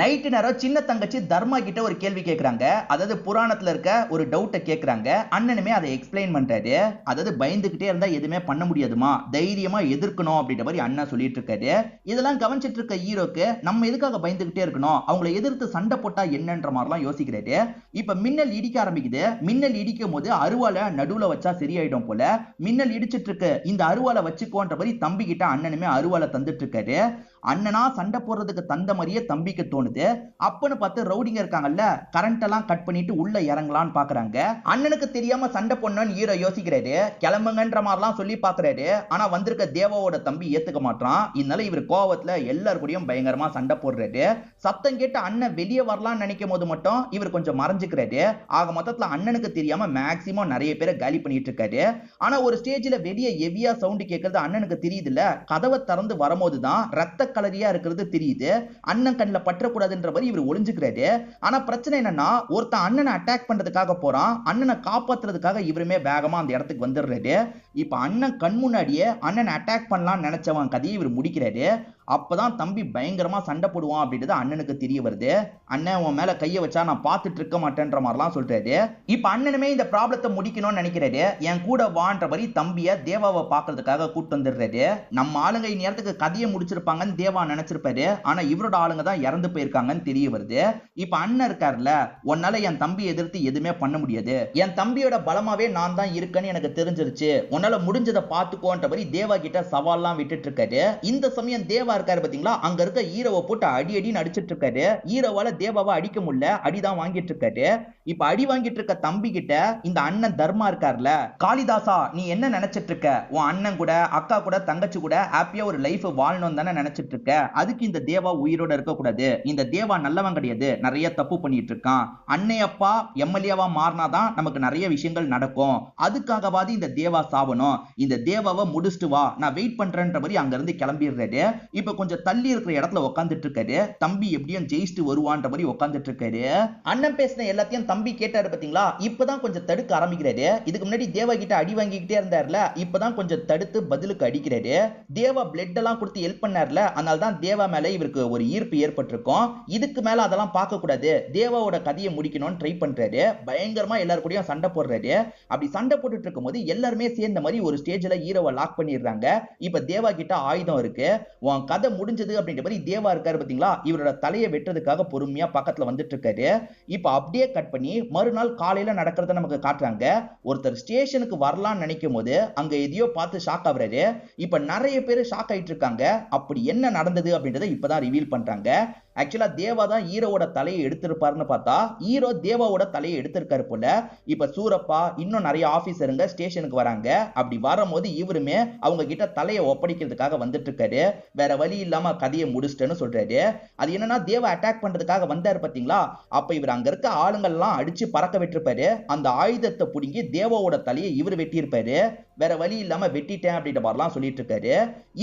நைட்டு நேரம் சின்ன தங்கச்சி தர்மா கிட்ட ஒரு கேள்வி கேட்கறாங்க. அதாவது புராணத்துல இருக்க ஒரு டவுட்டை கேட்கறாங்க. அண்ணனுமே அதை எக்ஸ்பிளைன் பண்றாரு. அதாவது பயந்துகிட்டே இருந்தா எதுவுமே பண்ண முடியாதுமா, தைரியமா எதிர்க்கணும் அப்படின்ற மாதிரி அண்ணன் சொல்லிட்டு இருக்காரு. இதெல்லாம் கவனிச்சிட்டு இருக்க ஹீரோக்கு நம்ம எதுக்காக பயந்துகிட்டே இருக்கணும், அவங்களை எதிர்த்து சண்டை போட்டா என்னன்ற மாதிரிலாம் யோசிக்கிறாரு. இப்ப மின்னல் இடிக்க ஆரம்பிக்குது. மின்னல் இடிக்கும் போது அருவாலை நடுவுல வச்சா சரியாயிடும் போல. மின்னல் இடிச்சிட்டு இருக்கு, இந்த அருவாலை வச்சுக்கோன்ற மாதிரி தம்பி கிட்ட அண்ணனுமே அருவாலை தந்துட்டு இருக்காரு. அண்ணனா சண்டை போடுறதுக்கு தந்த மாதிரியே தம்பிக்கு தோணுது. அப்பன்னு பார்த்து ரவுடிங்க இருக்காங்கல்ல, கரண்ட் எல்லாம் கட் பண்ணிட்டு உள்ள இறங்கலான்னு பாக்குறாங்க. அண்ணனுக்கு தெரியாம சண்டை போடணும்னு ஹீரோ யோசிக்கிறாரு. கிளம்புங்கன்ற மாதிரிலாம் சொல்லி பாக்குறாரு. ஆனா வந்திருக்க தேவாவோட தம்பி ஏத்துக்க மாட்டான். இதனால இவர் கோவத்துல எல்லார் கூடயும் பயங்கரமா சண்டை போடுறாரு. சத்தம் கேட்டு அண்ணன் வெளியே வரலாம்னு நினைக்கும் போது மட்டும் இவர் கொஞ்சம் மறைஞ்சுக்கிறாரு. ஆக மொத்தத்துல அண்ணனுக்கு தெரியாம மேக்சிமம் நிறைய பேரை காலி பண்ணிட்டு இருக்காரு. ஆனா ஒரு ஸ்டேஜ்ல வெளியே ஹெவியா சவுண்ட் கேட்கறது அண்ணனுக்கு தெரியுதுல்ல. கதவை திறந்து வரும்போதுதான் ரத்த கலரியா இருக்கிறது தெரியுது. அண்ணன் கண்ணில் பற்றக்கூடாதுன்ற மாதிரி இவர் ஒளிஞ்சுக்கிறாரு. ஆனா பிரச்சனை என்னன்னா, ஒருத்தன் அண்ணனை அட்டாக் பண்றதுக்காக போறான். அண்ணனை காப்பாத்துறதுக்காக இவருமே வேகமா அந்த இடத்துக்கு வந்துடுறாரு. இப்ப அண்ணன் கண் முன்னாடியே அண்ணனை அட்டாக் பண்ணலாம்னு நினைச்சவன் கதையை இவர் முடிக்கிறாரு. அப்பதான் தம்பி பயங்கரமா சண்டை போடுவான் அப்படின்றது அண்ணனுக்கு தெரிய வருது. அண்ணன் உன் மேல கைய வச்சா நான் பார்த்துட்டு இருக்க மாட்டேன்ற மாதிரிலாம் சொல்றாரு. இப்ப அண்ணனுமே இந்த ப்ராப்ளத்தை முடிக்கணும்னு நினைக்கிறாரு. என் கூட வான்ற மாதிரி தம்பிய தேவாவை பாக்குறதுக்காக கூட்டு வந்துடுறாரு. நம்ம ஆளுங்க இந்நேரத்துக்கு கதையை முடிச்சிருப்பாங்கன்னு தேவா நினைச்சிருப்பாரு. ஆனா இவரோட ஆளுங்க தான் இறந்து போயிருக்காங்கன்னு தெரிய வருது. இப்ப அண்ணன் இருக்காருல்ல, உன்னால என் தம்பி எதிர்த்து எதுவுமே பண்ண முடியாது, என் தம்பியோட பலமாவே நான் தான் இருக்கேன்னு எனக்கு தெரிஞ்சிருச்சு, உன்னால முடிஞ்சதை பார்த்துக்கோன்ற மாதிரி தேவா கிட்ட சவால்லாம் விட்டுட்டு இருக்காரு. இந்த சமயம் தேவா இருக்காரு பாத்தீங்களா, அங்க இருக்க ஹீரோவை போட்டு அடி அடின்னு அடிச்சிட்டு இருக்காரு. ஹீரோவால தேவாவை அடிக்க முடியல, அடிதான் வாங்கிட்டு இருக்காரு. இப்ப அடி வாங்கிட்டு இருக்க தம்பி கிட்ட இந்த அண்ணன் தர்மா இருக்காருல, காளிதாசா நீ என்ன நினைச்சிட்டு இருக்க, உன் அண்ணன் கூட அக்கா கூட தங்கச்சி கூட ஹாப்பியா ஒரு லைஃப் வாழணும் தானே நினைச்சிட்டு இருக்க, அதுக்கு இந்த தேவா உயிரோட இருக்க கூடாது, இந்த தேவா நல்லவன் கிடையாது, நிறைய தப்பு பண்ணிட்டு இருக்கான், அன்னையப்பா எம்எல்ஏவா மாறினாதான் நமக்கு நிறைய விஷயங்கள் நடக்கும், அதுக்காகவாது இந்த தேவா சாவணும், இந்த தேவாவை முடிச்சுட்டு வா நான் வெயிட் பண்றேன்ற மாதிரி அங்க இருந்து கிளம்பிடுறாரு. இப்ப கொஞ்சம் தள்ளி இருக்கிற இடத்துல உட்காந்துட்டு இருக்காரு. தம்பி எப்படியும் ஜெயிச்சுட்டு வருவான்ற மாதிரி உட்காந்துட்டு இருக்காரு. அண்ணன் பேசின எல்லாத்தையும் தம்பி கேட்டாரு பாத்தீங்களா, இப்பதான் கொஞ்சம் தடுக்க ஆரம்பிக்கிறாரு. இதுக்கு முன்னாடி தேவா கிட்ட அடி வாங்கிக்கிட்டே இருந்தாருல, இப்பதான் கொஞ்சம் தடுத்து பதிலுக்கு அடிக்கிறாரு. தேவா பிளட் எல்லாம் கொடுத்து ஹெல்ப் பண்ணார்ல, அதனால தான் தேவா மேல இவருக்கு ஒரு ஈர்ப்பு ஏற்பட்டிருக்கும். இதுக்கு மேல அதெல்லாம் பார்க்க கூடாது, தேவாவோட கதையை முடிக்கணும்னு ட்ரை பண்றாரு. பயங்கரமா எல்லாரும் கூடயும் சண்டை போடுறாரு. அப்படி சண்டை போட்டுட்டு இருக்கும் போது எல்லாருமே சேர்ந்த மாதிரி ஒரு ஸ்டேஜ்ல ஹீரோவை லாக் பண்ணிடுறாங்க. இப்ப தேவா கிட்ட ஆயுதம் இருக்கு. உன் கதை முடிஞ்சது அப்படின்ற மாதிரி தேவா இருக்காரு பாத்தீங்களா, இவரோட தலையை வெட்டுறதுக்காக பொறுமையா பக்கத்துல வந்துட்டு இருக்காரு. இப்ப அப்படியே கட் பண்ணி மறுநாள் காலையில நடக்கிறத நமக்கு காட்டுறாங்க. ஒருத்தர் ஸ்டேஷனுக்கு வரலாம்னு நினைக்கும் போது அங்க எதையோ பார்த்து ஷாக் ஆகுறாரு. இப்ப நிறைய பேர் ஷாக் ஆயிட்டு இருக்காங்க. அப்படி என்ன நடந்தது அப்படின்றத இப்பதான் ரிவீல் பண்றாங்க. ஆக்சுவலா தேவா தான் ஹீரோவோட தலையை எடுத்திருப்பாருன்னு பார்த்தா ஹீரோ தேவாவோட தலையை எடுத்திருக்காரு போல. இப்ப சூரப்பா இன்னும் நிறைய ஆபீசருங்க ஸ்டேஷனுக்கு வராங்க. அப்படி வரும்போது இவருமே அவங்க கிட்ட தலையை ஒப்படைக்கிறதுக்காக வந்துட்டு இருக்காரு. வேற வழி இல்லாம கதையை முடிச்சிட்டேன்னு சொல்றாரு. அது என்னன்னா தேவா அட்டாக் பண்றதுக்காக வந்தாரு பாத்தீங்களா, அப்ப இவர் அங்க இருக்க ஆளுங்கள் எல்லாம் அடிச்சு பறக்க விட்டுருப்பாரு. அந்த ஆயுதத்தை புடுங்கி தேவாவோட தலையை இவர் வெட்டியிருப்பாரு. வேற வழி இல்லாம வெட்டிட்டேன் அப்படின்ற மாதிரிலாம் சொல்லிட்டு இருக்காரு.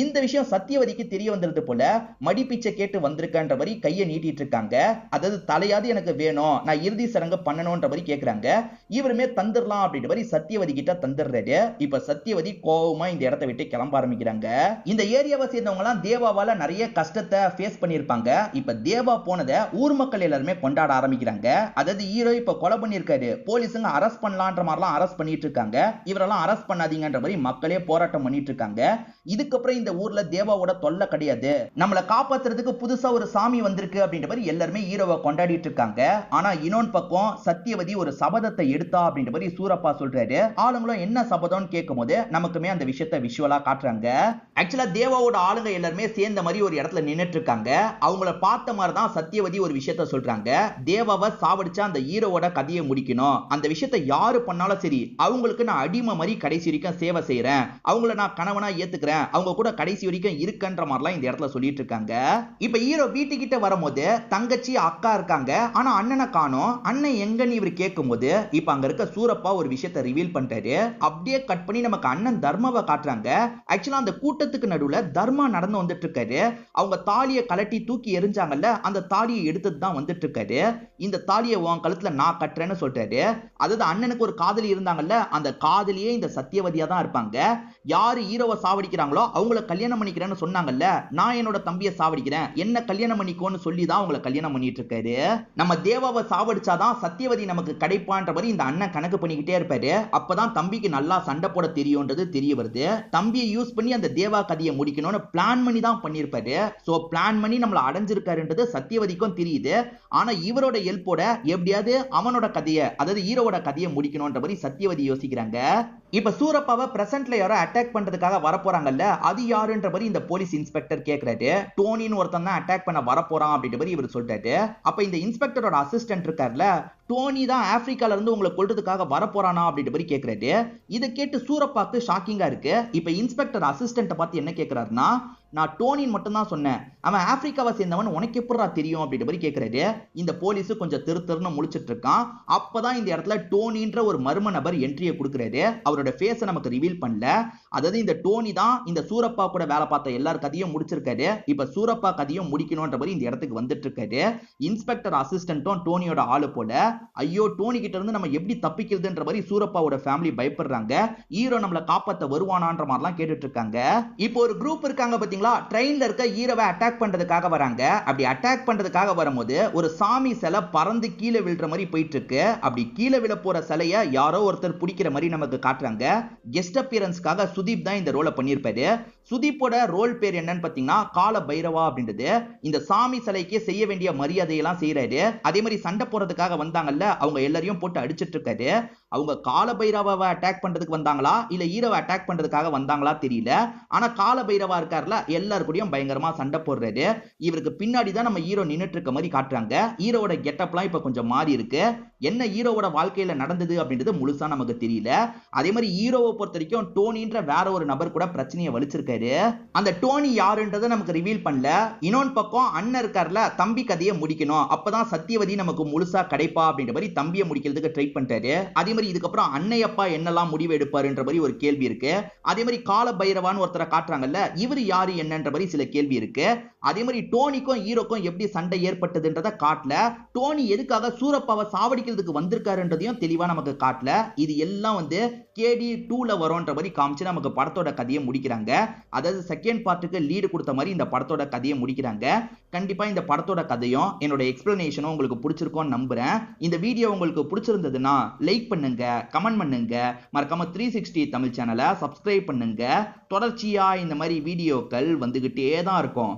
இந்த விஷயம் சத்தியவதிக்கு தெரிய வந்தது போல மடிப்பிச்சை கேட்டு வந்திருக்கன்ற மாதிரி கையை நீட்டிட்டு இருக்காங்க. அதாவது தலையாவது எனக்கு வேணும், நான் இறுதி சடங்கு பண்ணணும்ன்ற மாதிரி கேக்குறாங்க. இவருமே தந்துடலாம் அப்படின்ற மாதிரி சத்தியவதி கிட்ட தந்துடுறாரு. இப்ப சத்தியவதி கோவமா இந்த இடத்தை விட்டு கிளம்ப ஆரம்பிக்கிறாங்க. இந்த ஏரியாவை சேர்ந்தவங்க எல்லாம் தேவாவால நிறைய கஷ்டத்தை ஃபேஸ் பண்ணிருப்பாங்க. இப்ப தேவா போனதை ஊர் மக்கள் எல்லாருமே கொண்டாட ஆரம்பிக்கிறாங்க. அதாவது ஹீரோ இப்ப கொலை பண்ணிருக்காரு, போலீஸுங்க அரெஸ்ட் பண்ணலான்ற மாதிரிலாம் அரெஸ்ட் பண்ணிட்டு இருக்காங்க. இவரெல்லாம் அரெஸ்ட் பண்ணாதீங்கன்ற மாதிரி மக்களே போராட்டம் பண்ணிட்டு இருக்காங்க. இதுக்கப்புறம் இந்த ஊர்ல தேவாவோட தொல்லை கிடையாது, நம்மளை காப்பாத்துறதுக்கு புதுசா ஒரு சாமி வந்திருக்கு அப்படின்ற மாதிரி எல்லாருமே ஹீரோவை கொண்டாடிட்டு இருக்காங்க. ஆனா இன்னொரு பக்கம் சத்தியவதி ஒரு சபதத்தை எடுத்தா அப்படின்ற மாதிரி சூரப்பா சொல்றாரு. ஆளுங்களும் என்ன சபதம்னு கேட்கும் போது நமக்குமே அந்த விஷயத்தை விஷுவலா காட்டுறாங்க. ஆக்சுவலா தேவாவோட ஆளுங்க எல்லாருமே சேர்ந்த மாதிரி ஒரு இடத்துல நின்னுட்டு இருக்காங்க. அவங்கள பார்த்த மாதிரி தான் சத்தியவதி ஒரு விஷயத்த சொல்றாங்க. தேவாவை சாவடிச்சா அந்த ஹீரோவோட கதையை முடிக்கணும், அந்த விஷயத்தை யாரு பண்ணாலும் சரி அவங்களுக்கு நான் அடிமை மாதிரி கடைசி வரைக்கும் சேவை செய்யறேன், அவங்கள நான் கணவனா ஏத்துக்கிறேன், அவங்க கூட கடைசி வரைக்கும் இருக்கன்ற மாதிரிலாம் இந்த இடத்துல சொல்லிட்டு இருக்காங்க. இப்ப ஹீரோ வீட்டுக்கிட்ட வரும்போது தங்கச்சி அக்கா இருக்காங்க, ஆனா அண்ணனை காணோம். அண்ணன் எங்கன்னு இவர் கேட்கும்போது இப்ப அங்க இருக்க சூரப்பா ஒரு விஷயத்தை ரிவீல் பண்றாரு. அப்படியே கட் பண்ணி நமக்கு அண்ணன் தர்மாவை காட்டுறாங்க. ஆக்சுவலா அந்த கூட்டத்துக்கு நடுவுல தர்மா நடந்து வந்துட்டு இருக்காரு. அவங்க தாலியை கலட்டி தூக்கி எரிஞ்சாங்கல்ல, அந்த தாலியை எடுத்துட்டு தான் வந்துட்டு இருக்காரு. இந்த தாலியை உன் கழுத்துல நான் கட்டுறேன்னு சொல்றாரு. அதாவது அண்ணனுக்கு ஒரு காதலி இருந்தாங்கல்ல, அந்த காதலியே இந்த சத்தியவதியா தான் இருப்பாங்க. யாரு ஹீரோவை சாவடிக்கிறாங்களோ அவங்கள கல்யாணம் பண்ணிக்கிறேன்னு சொன்னாங்கல்ல, நான் என்னோட தம்பியை சாவடிக்கிறேன், என்ன கல்யாணம் பண்ணிக்கோன்னு சொல்லி தான் அவங்கள கல்யாணம் பண்ணிட்டு இருக்காரு. நம்ம தேவாவை சாவடிச்சாதான் சத்தியவதி நமக்கு கிடைப்பான்ற மாதிரி இந்த அண்ணன் கணக்கு பண்ணிக்கிட்டே இருப்பாரு. அப்பதான் தம்பிக்கு நல்லா சண்டை போட தெரியும்ன்றது தெரிய வருது. தம்பியை யூஸ் பண்ணி அந்த தேவா கதையை முடிக்கணும்னு பிளான் பண்ணி தான் பண்ணிருப்பாரு. சோ பிளான் பண்ணி நம்மள அடைஞ்சிருக்காருன்றது சத்தியவதிக்கும் தெரியுது. ஆனா இவரோட ஹெல்ப்போட எப்படியாவது அவனோட கதையை, அதாவது ஹீரோவோட கதையை முடிக்கணும்ன்ற மாதிரி சத்தியவதி யோசிக்கிறாங்க. இப்ப சூரப்பாவை பிரசன்ட்ல யாரோ அட்டாக் பண்றதுக்காக வரப்போறாங்கல்ல, அது யாருன்ற மாதிரி இந்த போலீஸ் இன்ஸ்பெக்டர் கேக்குறாரு. டோனின்னு ஒருத்தன் தான் அட்டாக் பண்ண வரப்போறான் அப்படின்ற மாதிரி இவர் சொல்றாரு. அப்ப இந்த இன்ஸ்பெக்டரோட அசிஸ்டன்ட் இருக்கார்ல, டோனி தான் ஆப்பிரிக்கால இருந்து உங்களை கொல்றதுக்காக வரப்போறானா அப்படின்ற மாதிரி கேக்குறாரு. இதை கேட்டு சூரப்பாக்கு ஷாக்கிங்கா இருக்கு. இப்ப இன்ஸ்பெக்டர் அசிஸ்டன்ட் பார்த்து என்ன கேக்குறாருன்னா, நான் டோனின் மட்டும் தான் சொன்னேன், அவன் ஆப்பிரிக்காவை சேர்ந்தவன் உனக்கு எப்படா தெரியும் அப்படின்ற மாதிரி கேக்குறாரு. இந்த போலீஸ் கொஞ்சம் திருன்னு முழிச்சிட்டு இருக்கான். அப்பதான் இந்த இடத்துல டோனின்ற ஒரு மர்ம நபர் என்ட்ரியை கொடுக்குறாரு. அவரோட ஃபேஸை நமக்கு ரிவீல் பண்ணல. அதாவது இந்த டோனி தான் இந்த சூரப்பா கூட வேலை பார்த்த எல்லார் கதையும் முடிச்சிருக்காரு. இப்ப சூரப்பா கதையும் முடிக்கணும்ன்ற மாதிரி இந்த இடத்துக்கு வந்துட்டு இருக்காரு. இன்ஸ்பெக்டர் அசிஸ்டன்ட்டும் டோனியோட ஆளு போல. ஐயோ, டோனி கிட்ட இருந்து நம்ம எப்படி தப்பிக்கிறதுன்ற மாதிரி சூரப்பாவோட ஃபேமிலி பயப்படுறாங்க. ஹீரோ நம்மள காப்பாத்த வருவானான்ற மாதிரிலாம் கேட்டுட்டு இருக்காங்க. இப்போ ஒரு குரூப் இருக்காங்க பாத்தீங்களா, ட்ரெயின்ல இருக்க ஹீரோவை அட்டாக் பண்றதுக்காக வராங்க. அப்படி அட்டாக் பண்றதுக்காக வரும்போது ஒரு சாமி சிலை பறந்து கீழே விழுற மாதிரி போயிட்டு இருக்கு. அப்படி கீழே விழ போற சிலைய யாரோ ஒருத்தர் பிடிக்கிற மாதிரி நமக்கு காட்டுறாங்க. கெஸ்ட் அப்பியரன்ஸ்க்காக சுதீப் தான் இந்த ரோலை பண்ணியிருப்பாரு. சுதீப்போட ரோல் பேர் என்னன்னு பாத்தீங்கன்னா கால பைரவா அப்படின்றது. இந்த சாமி சிலைக்கு செய்ய வேண்டிய மரியாதையெல்லாம் செய்யறாரு. அதே மாதிரி சண்டை போறதுக்காக வந்தாங்கல்ல, அவங்க எல்லாரையும் போட்டு அடிச்சிட்டு இருக்காரு. அவங்க கால பைரவாவை அட்டாக் பண்றதுக்கு வந்தாங்களா இல்ல ஹீரோவை அட்டாக் பண்றதுக்காக வந்தாங்களா தெரியல. ஆனா கால பைரவா இருக்காருல, எல்லார் கூடயும் பயங்கரமா சண்டை போடுறாரு. இவருக்கு பின்னாடி தான் நம்ம ஹீரோ நின்னுட்டு இருக்க மாதிரி காட்டுறாங்க. ஹீரோவோட கெட்டப்லாம் இப்ப கொஞ்சம் மாறி இருக்கு. என்ன ஹீரோவோட வாழ்க்கையில நடந்தது அப்படின்றது முழுசா நமக்கு தெரியல. அதே மாதிரி ஹீரோவை பொறுத்த வரைக்கும் டோனின்ற வேற ஒரு நபர் கூட பிரச்சனையை வலிச்சிருக்காரு. அந்த டோனி யாருன்றதை நமக்கு ரிவீல் பண்ணல. இன்னொன்று பக்கம் அண்ணன் இருக்கார்ல, தம்பி கதையை முடிக்கணும், அப்பதான் சத்தியவதி நமக்கு முழுசா கிடைப்பா அப்படின்ற மாதிரி தம்பியை முடிக்கிறதுக்கு ட்ரை பண்றாரு. அதே மாதிரி இதுக்கப்புறம் அன்னையப்பா என்னெல்லாம் முடிவு எடுப்பாருன்ற மாதிரி ஒரு கேள்வி இருக்கு. அதே மாதிரி கால பைரவான்னு ஒருத்தரை காட்டுறாங்கல்ல, இவர் யாரு என்னன்ற மாதிரி சில கேள்வி இருக்கு. அதே மாதிரி டோனிக்கும் ஹீரோக்கும் எப்படி சண்டை ஏற்பட்டதுன்றதை காட்டல. டோனி எதுக்காக சூரப்பாவை சாவடிக்கிறதுக்கு வந்திருக்காருன்றதையும் தெளிவா நமக்கு காட்டல. இது எல்லாம் வந்து KD 2ல வரும்ன்ற மாதிரி காமிச்சு நமக்கு படத்தோட கதையை முடிக்கிறாங்க. அதாவது செகண்ட் பார்ட்டுக்கு லீடு கொடுத்த மாதிரி இந்த படத்தோட கதையை முடிக்கிறாங்க. கண்டிப்பா இந்த படத்தோட கதையும் என்னோட எக்ஸ்பிளனேஷனும் உங்களுக்கு பிடிச்சிருக்கும்னு நம்புறேன். இந்த வீடியோ உங்களுக்கு பிடிச்சிருந்ததுன்னா லைக் பண்ணுங்க, கமெண்ட் பண்ணுங்க, மறக்காம 360 தமிழ் சேனலை சப்ஸ்கிரைப் பண்ணுங்க. தொடர்ச்சியா இந்த மாதிரி வீடியோக்கள் வந்துகிட்டே தான் இருக்கும்.